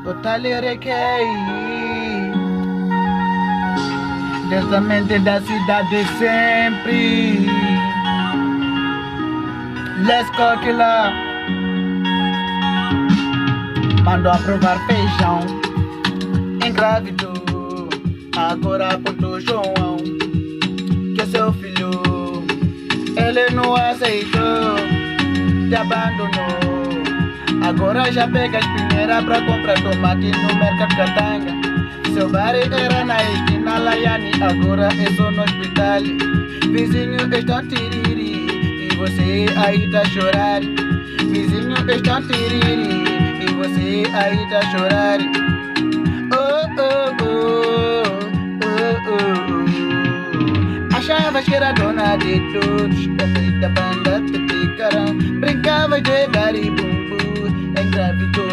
O Talerequei, diretamente da cidade sempre. Let's go lá. Mandou a provar feijão, engravidou. Agora apontou João, que é seu filho. Ele não aceitou, te abandonou. Agora já pega as pinheiras pra comprar tomate no mercado Catanga. Seu bar era na esquina Laiane, agora é só no hospital. Vizinhos estão tiriri e você aí tá chorar. Vizinhos estão tiriri e você aí tá chorar. Oh, oh, oh, oh, oh, oh. Achavas que era dona de todos, da banda te picarão. Brincavas de dar e bumbum, engravidou